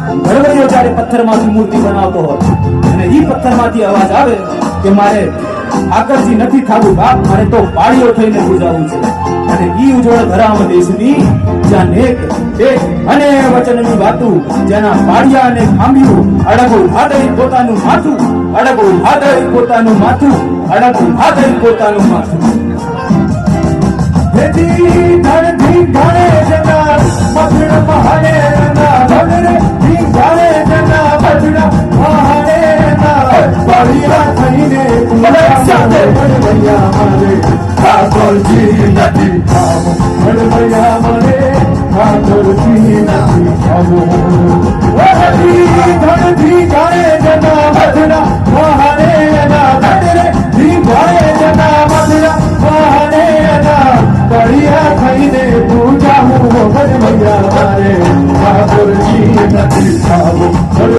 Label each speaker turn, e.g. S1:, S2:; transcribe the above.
S1: ઘડવૈયો જ્યારે પથ્થરમાંથી મૂર્તિ બનાવતો હોય અને ઈ પથ્થરમાંથી અવાજ આવે કે મારે ઠાકરજી નથી થાવું બાપ, મારે તો પાળીઓ થઈને પૂજાવું છે. અને ઈ ઉજ્જવળ ધરામ દેશની જ્યાં નેક ટેક અને વચનની વાતું, જેના પાળિયા અને ખાંભિયું અડગો ભાદઈ પોતાનું માથું, અડગો ભાદઈ પોતાનું માથું, અડગો ભાદઈ પોતાનું માથું.
S2: ધણથી ઘણે જના મથડ મહાડે ના ભગરે ધી ઘણે જના મથડ મહાડે ના પાળિયા થઈને ભણવૈયા મારે ઠાકોરજી નથી ખાવું, ભણવૈયા મારે ઠાકોરજી નથી ખાવું.